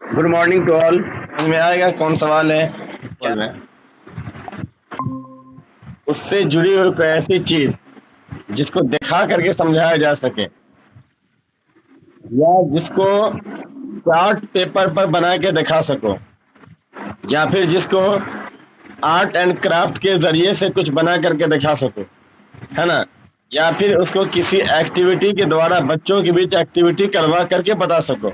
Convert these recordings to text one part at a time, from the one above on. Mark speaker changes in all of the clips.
Speaker 1: Good morning to all. समझ में आएगा कौन सवाल है क्या है? उससे जुड़ी हुई कोई ऐसी चीज जिसको दिखा करके समझाया जा सके या जिसको चार्ट पेपर पर बना के दिखा सको या फिर जिसको आर्ट एंड क्राफ्ट के जरिए से कुछ बना करके दिखा सको, है ना? या फिर उसको किसी एक्टिविटी के द्वारा बच्चों के बीच एक्टिविटी करवा करके बता सको।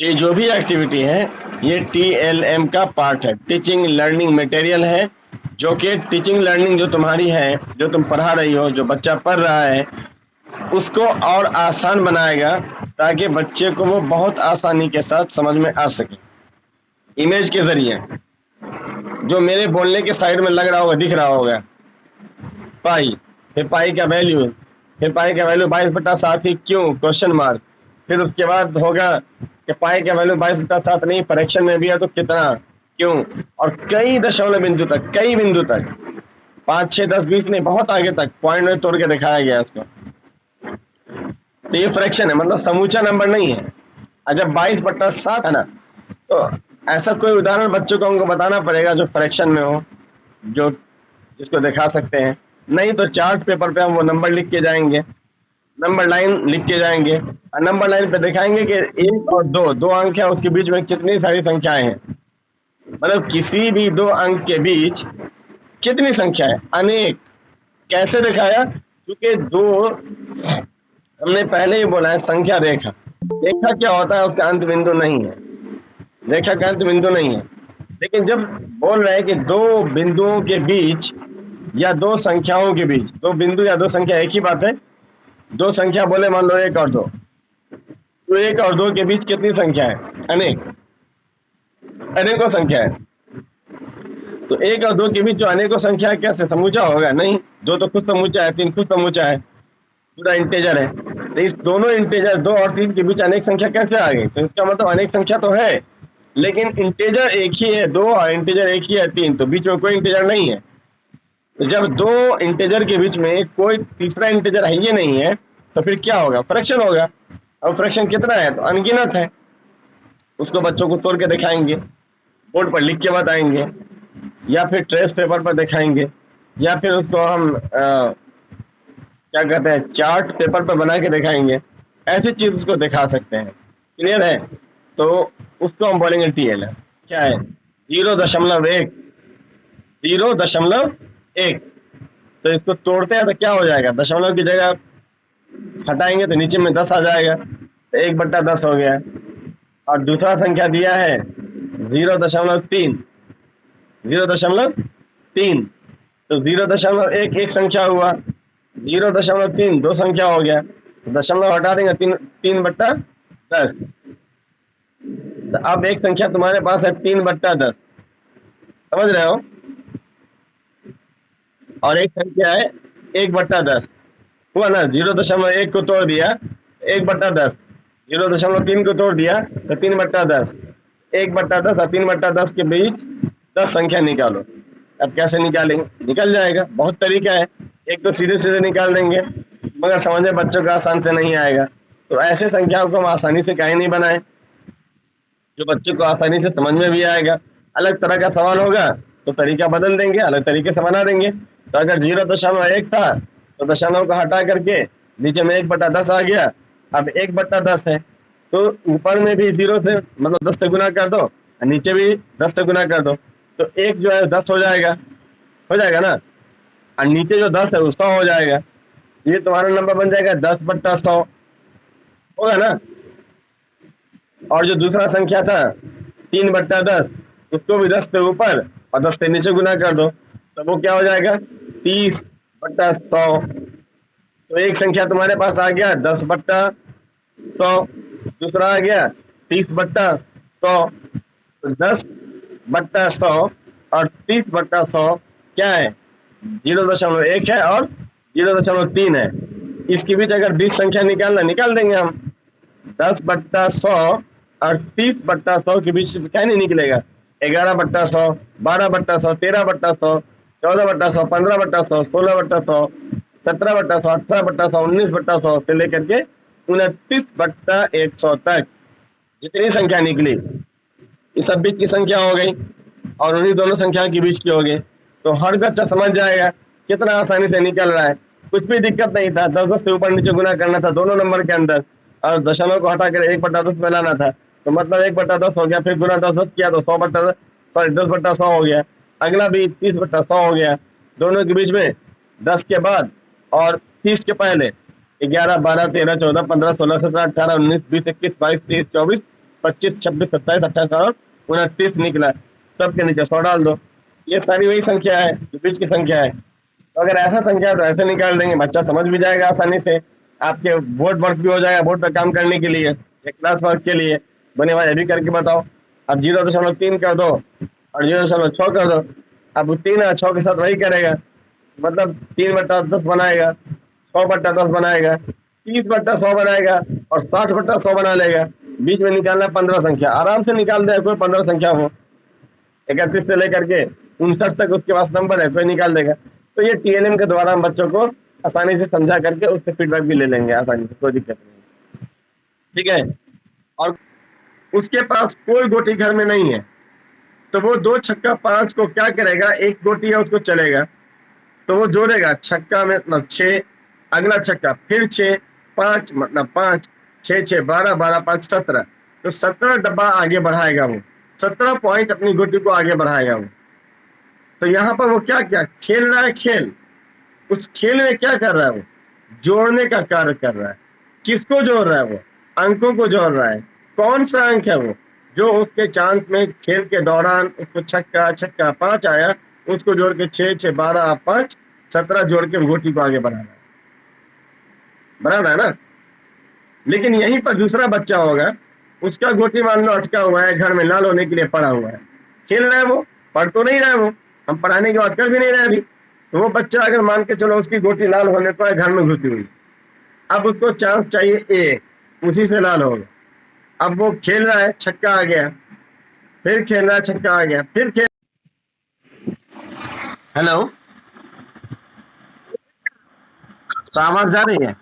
Speaker 1: ये जो भी एक्टिविटी है ये TLM का पार्ट है, टीचिंग लर्निंग मटेरियल है, जो कि टीचिंग लर्निंग जो तुम्हारी है, जो तुम पढ़ा रही हो, जो बच्चा पढ़ रहा है, उसको और आसान बनाएगा ताकि बच्चे को वो बहुत आसानी के साथ समझ में आ सके। इमेज के जरिए जो मेरे बोलने के साइड में लग रहा होगा, दिख रहा होगा पाई, फिर पाई का वैल्यू, फिर पाई का वैल्यू 22/7 ही क्यों, क्वेश्चन मार्क। फिर उसके बाद होगा कि पाई का वैल्यू 22/7 नहीं, फ्रैक्शन में भी है तो कितना, क्यों, और कई दशमलव बिंदु तक, कई बिंदु तक, 5, 6, 10, 20 नहीं, बहुत आगे तक पॉइंट में तोड़ के दिखाया गया इसको। तो ये फ्रैक्शन है, मतलब समूचा नंबर नहीं है। जब 22/7 है ना, तो ऐसा कोई उदाहरण बच्चों को हमको बताना पड़ेगा जो फ्रैक्शन में हो, जो जिसको दिखा सकते हैं। नहीं तो चार्ट पेपर पे हम वो नंबर लिख के जाएंगे, नंबर लाइन लिख के जाएंगे और नंबर लाइन पे दिखाएंगे कि 1 और 2, 2 अंक है, उसके बीच में कितनी सारी संख्याएं हैं। मतलब किसी भी 2 अंक के बीच कितनी संख्या है, अनेक। कैसे दिखाया? क्योंकि 2 हमने पहले ही बोला है संख्या रेखा। रेखा क्या होता है? उसका अंत बिंदु नहीं है, रेखा का अंत बिंदु नहीं है। लेकिन जब बोल रहे हैं कि 2 बिंदुओं के बीच या 2 संख्याओं के बीच, 2 बिंदु या 2 संख्या एक ही बात है। 2 संख्या बोले, मान लो 1 और 2, तो 1 और 2 के बीच कितनी संख्या है? अनेक, अनेकों संख्या है। तो 1 और 2 के बीच जो अनेकों संख्या है, कैसे समूचा होगा? नहीं, 2 तो खुद समूचा है, 3 खुद समूचा है, पूरा इंटेजर है। तो इस दोनों इंटेजर 2 और 3 के बीच अनेक संख्या कैसे आ गई? तो इसका मतलब अनेक संख्या तो है, लेकिन इंटेजर एक ही है 2 और इंटेजर एक ही है 3, तो बीच में कोई इंटेजर नहीं है। तो जब 2 इंटेजर के बीच में कोई तीसरा इंटेजर है ये नहीं है, तो फिर क्या होगा? फ्रैक्शन होगा। अब फ्रैक्शन कितना है? तो अनगिनत है। उसको बच्चों को तोड़ के दिखाएंगे, बोर्ड पर लिख के बताएंगे, या फिर ट्रेस पेपर पर दिखाएंगे, या फिर उसको हम क्या कहते हैं, चार्ट पेपर पर बना के दिखाएंगे। ऐसी चीज उसको दिखा सकते हैं। क्लियर है? तो उसको हम बोलेंगे TL। क्या है? 0.1, 0.1। तो इसको तोड़ते हैं तो क्या हो जाएगा? दशमलव की जगह हटाएंगे तो नीचे में 10 आ जाएगा, तो 1/10 हो गया। और दूसरा संख्या दिया है 0.3, 0.3, तो 0.1 एक संख्या हुआ, 0.3 2 संख्या हो गया, तो दशमलव हटा देंगे, 3/10। तो अब एक संख्या तुम्हारे पास है 3/10, समझ रहे हो? और एक संख्या है 1/10, हुआ ना? 0.1 को तोड़ दिया 1/10, 0.3 को तोड़ दिया तो 3/10, 1/10 और 3/10 के बीच 10 संख्या निकालो। अब कैसे निकालेंगे? निकल जाएगा, बहुत तरीका है। एक तो सीधे सीधे निकाल देंगे, मगर समझे बच्चों को आसान से नहीं आएगा। तो ऐसे संख्याओं को हम आसानी से काहे नहीं बनाए, जो बच्चों को आसानी से समझ में भी आएगा। अलग तरह का सवाल होगा तो तरीका बदल देंगे, अलग तरीके से बना देंगे। तो अगर 0.1 था तो दशमलव को हटा करके नीचे में 1/10 आ गया। अब 1/10 है तो ऊपर में भी 0 से, मतलब 10 से गुना कर दो, और नीचे भी 10 से गुना कर दो, तो 1 जो है 10 हो जाएगा ना, और नीचे जो 10 है वो 100 हो जाएगा। ये तुम्हारा नंबर बन जाएगा 10/100, होगा ना? और जो दूसरा संख्या था 3/10, उसको भी 10 से ऊपर और 10 से नीचे गुना कर दो, तो वो क्या हो जाएगा? 30/100। तो एक संख्या तुम्हारे पास आ गया 10/100, दूसरा आ गया 30/100। तो 10/100 और 30/100 क्या है? 0.1 है और 0.3 है। इसके बीच अगर 20 संख्या निकाल देंगे हम। 10/100 और 30/100 के बीच क्या नहीं निकलेगा? 11/100, 12/100, 13/100, 14/100, 15/100, 16/100, 17/100, 18/100, 19/100 से लेकर के 29/100 तक जितनी संख्या निकली ये सब बीच की संख्या हो गई और उन्हीं दोनों संख्या के बीच की हो गई। तो हर बच्चा समझ जाएगा कितना आसानी से निकल रहा है। कुछ भी दिक्कत नहीं था, 10-10 से ऊपर नीचे गुना करना था दोनों नंबर के अंदर और दशमलव को हटा कर 1/10 में लाना था। तो मतलब 1/10 हो गया, फिर गुना 10-10 किया तो 10/100 हो गया। अगला भी 30/100 हो गया। दोनों के बीच में 10 के बाद और 30 के पहले 11, 12, 13, 14, 15, 16, 17, 18, 19, 20, 21, 22, 23, 24, 25, 26, 27, 28 और 29 निकला। सबके नीचे 100 डाल दो। ये सारी वही संख्या है जो बीच की संख्या है। तो अगर ऐसा संख्या है तो ऐसे निकाल देंगे, बच्चा समझ भी जाएगा आसानी से। आपके बोर्ड वर्क भी हो जाएगा, बोर्ड पर काम करने के लिए, एक क्लास वर्क के लिए। बने भाई अभी करके बताओ। अब 0.3 कर दो और 0.6 कर दो। अब 3 और 6 के साथ वही करेगा, मतलब 3/10 बनाएगा, 100/10 बनाएगा, 30/100 बनाएगा और 60/100 बना लेगा। बीच में निकालना 15 संख्या, आराम से निकाल दे। कोई 15 संख्या हो, 31 से लेकर के 59 तक उसके पास नंबर है, कोई निकाल देगा। तो ये TLM के द्वारा हम बच्चों को आसानी से समझा करके उससे फीडबैक भी ले लेंगे आसानी से, कोई दिक्कत नहीं। ठीक है। और उसके पास कोई गोटी घर में नहीं है तो वो 2 छक्का 5 को क्या करेगा, एक गोटी है उसको चलेगा तो वो जोड़ेगा। छक्का में मतलब 6, अगला छक्का फिर 6, 5 मतलब 5, 6, 6, 12, 12, 5, 17। तो 17 डब्बा आगे बढ़ाएगा वो, 17 पॉइंट अपनी गोटी को आगे बढ़ाएगा वो। तो यहाँ पर वो क्या क्या खेल रहा है, खेल। उस खेल में क्या कर रहा है वो, जोड़ने का कार्य कर रहा है। किसको जोड़ रहा है वो, अंकों को जोड़ रहा है। कौन सा अंक है वो, जो उसके चांस में खेल के दौरान उसको छक्का छक्का 5 आया, उसको जोड़ के 6, 6, 12, 5, 17 जोड़ के गोटी को आगे बढ़ाना है। बराबर है ना। लेकिन यहीं पर दूसरा बच्चा होगा, उसका गोटी मान लो अटका हुआ है, घर में लाल होने के लिए पड़ा हुआ है, खेल रहा है वो, पढ़ तो नहीं रहा है वो, हम पढ़ाने की बात कर भी नहीं रहे अभी। तो वो बच्चा अगर मान के चलो उसकी गोटी लाल होने पर घर में घुसी हुई, अब उसको चांस चाहिए एक, उसी से लाल होगा। अब वो खेल रहा है, छक्का आ गया, फिर खेल रहा है, छक्का आ गया, फिर खेल। हेलो, तो आवाज जा रही है?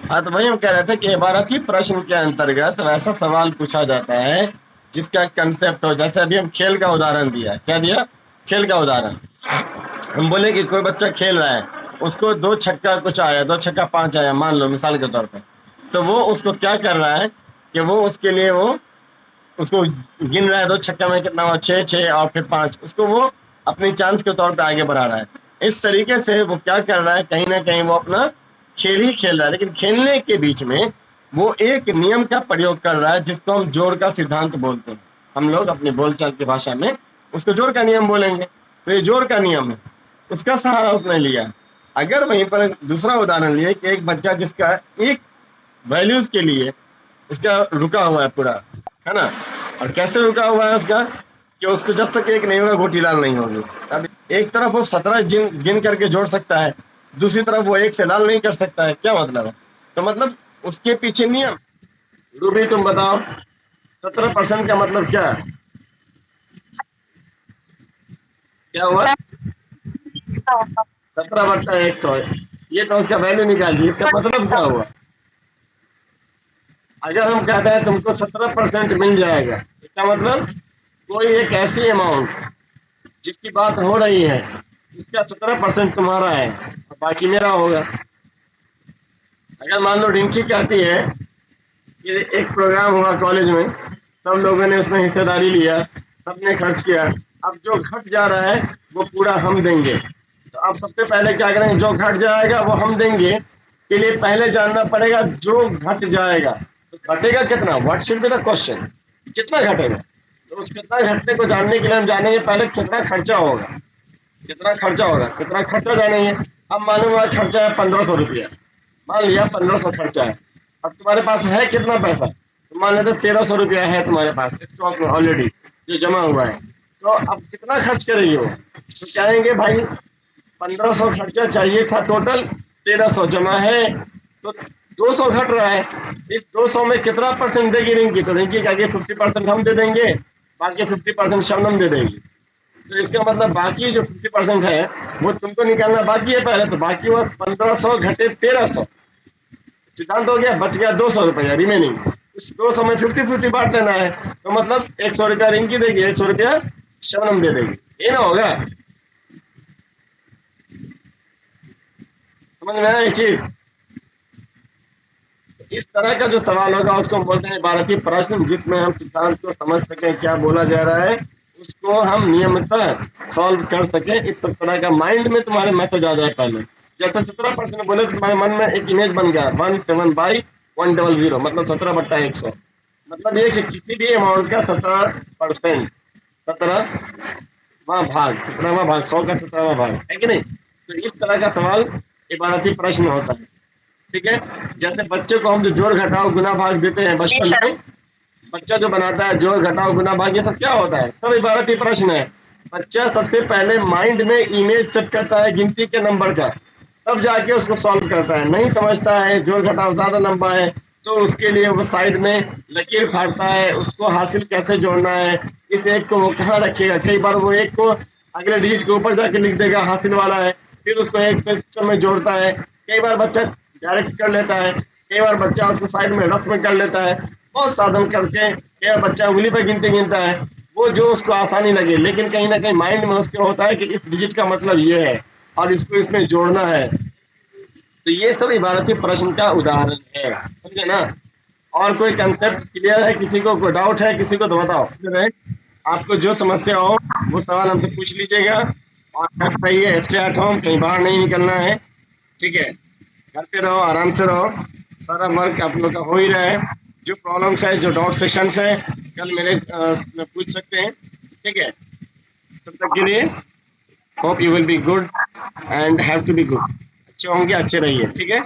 Speaker 1: हाँ, तो वही हम कह रहे थे कि इबारती प्रश्न के अंतर्गत वैसा सवाल पूछा जाता है जिसका कंसेप्ट हो। जैसे अभी हम खेल का उदाहरण दिया, क्या दिया, खेल का उदाहरण। हम बोले कि कोई बच्चा खेल रहा है, उसको 2 छक्का कुछ आया, 2 छक्का 5 आया मान लो मिसाल के तौर पर। तो वो उसको क्या कर रहा है कि वो उसके लिए वो उसको गिन रहा है, 2 छक्का में कितना हुआ, 6, 6 और फिर 5, उसको वो अपनी चांस के तौर पे आगे बढ़ा रहा है। इस तरीके से वो क्या कर रहा है, कहीं ना कहीं वो अपना खेल ही खेल रहा है, लेकिन खेलने के बीच में वो एक नियम का प्रयोग कर रहा है जिसको हम जोड़ का सिद्धांत बोलते हैं। हम लोग अपनी बोलचाल की भाषा में उसको जोड़ का नियम बोलेंगे। तो ये जोड़ का नियम है, उसका सहारा उसने लिया। अगर वहीं पर दूसरा उदाहरण लिए कि एक बच्चा जिसका एक वैल्यूज के लिए उसका रुका हुआ है पूरा, है ना, और कैसे रुका हुआ है उसका कि उसको जब तक एक नहीं होगा गोटी लाल नहीं होगी। अब एक तरफ वो 17 गिन करके जोड़ सकता है, दूसरी तरफ वो 1 से लाल नहीं कर सकता है। क्या मतलब है? तो मतलब उसके पीछे नियम। रूबी तुम बताओ, 17% का मतलब क्या है? क्या हुआ, 17/100। ये तो उसका वैल्यू निकाल दी, इसका मतलब क्या हुआ? अगर हम कहते हैं तुमको 17% मिल जाएगा, इसका मतलब कोई एक ऐसी अमाउंट जिसकी बात हो रही है, इसका 17% तुम्हारा है और बाकी मेरा होगा। अगर मान लो रिंकी कहती है कि एक प्रोग्राम हुआ कॉलेज में, सब लोगों ने उसमें हिस्सेदारी लिया, सबने खर्च किया, अब जो घट जा रहा है वो पूरा हम देंगे। तो अब सबसे पहले क्या करेंगे, जो घट जाएगा वो हम देंगे के लिए पहले जानना पड़ेगा जो घट जाएगा। तो घटेगा कितना, what should be the question, कितना घटेगा। तो उस कितना घटने को जानने के लिए हम जानेंगे पहले कितना खर्चा होगा, कितना खर्चा होगा, कितना खर्चा जानेंगे। अब मालूम हुआ खर्चा है 1500 रुपया, मान लिया 1500 खर्चा है। अब तुम्हारे पास है कितना पैसा, तो मान लेते 1300 रुपया है तुम्हारे पास स्टॉक में ऑलरेडी जो जमा हुआ है। तो अब कितना खर्च करेगी वो, तो कहेंगे भाई 1500 खर्चा चाहिए था, टोटल 1300 जमा है, तो 200 घट रहा है। इस 200 में कितना परसेंट देगी रिंकी, तो रिंकी का 50% हम दे देंगे, बाकी 50% शबनम दे देंगे। तो इसका मतलब बाकी जो 50% है वो तुमको निकालना बाकी है पहले। तो बाकी हुआ 1500 घटे 1300, सिद्धांत हो गया, बच गया 200 रुपया रिमेनिंग। उस 200 में 50-50 बांट लेना है, तो मतलब 100 रुपया रिंकी देगी, 100 रुपया शबनम दे देगी, ये ना होगा। समझ में आया ये चीज? इस तरह का जो सवाल होगा उसको हम बोलते हैं इबारती प्रश्न, जिसमें हम सिद्धांत को समझ सकें क्या बोला जा रहा है, उसको हम नियमितः सॉल्व कर सकें। इस तरह का माइंड में तुम्हारे मैसेज आ जाए पहले। जैसे 17% बोले तो तुम्हारे मन में एक इमेज बन गया 17/100, मतलब 17/100, मतलब ये कि किसी भी अमाउंट का 17%, 17वां भाग 100 का 17वां भाग है कि नहीं। तो इस तरह का सवाल इबारती प्रश्न होता है, ठीक है। जैसे बच्चे को हम जो जोड़ घटाओ गुना भाग देते हैं बचपन में, बच्चा जो बनाता है जोड़ घटाओ गुना भाग, ये सब क्या होता है, सब इबारती प्रश्न है। बच्चा सबसे पहले माइंड में इमेज सेट करता है गिनती के नंबर का, तब जाके उसको सॉल्व करता है। नहीं समझता है जोड़ घटाव ज्यादा लंबा है, तो उसके लिए वो साइड में लकीर फाड़ता है, उसको हासिल कैसे जोड़ना है, इस एक को वो कहाँ रखेगा। कई बार वो एक को अगले डिजिट के ऊपर जाके लिख देगा हासिल वाला है, फिर उसको एक सिस्टम में जोड़ता है। कई बार बच्चा डायरेक्ट कर लेता है, कई बार बच्चा उसको साइड में रफ में कर लेता है, बहुत साधन करके कई बार बच्चा उंगली पर गिनते गिनता है, वो जो उसको आसानी लगे, लेकिन कहीं ना कहीं माइंड में उसके होता है कि इस डिजिट का मतलब ये है और इसको इसमें जोड़ना है। तो ये सब इबारती प्रश्न का उदाहरण है, समझे ना। और कोई कंसेप्ट क्लियर है, किसी को कोई डाउट है, किसी को तो बताओ। आपको जो समस्या हो वो सवाल हमसे पूछ लीजिएगा, और सही है, स्टे एट होम, कहीं बाहर नहीं निकलना है, ठीक है। घर पे रहो, आराम से रहो, सारा वर्क आप लोग का हो ही रहा है। जो प्रॉब्लम्स है, जो डाउट सेशंस है, कल मेरे में पूछ सकते हैं, ठीक है। तब तक के लिए hope you will be good and have to be good. अच्छे होंगे, अच्छे रहिए, ठीक है।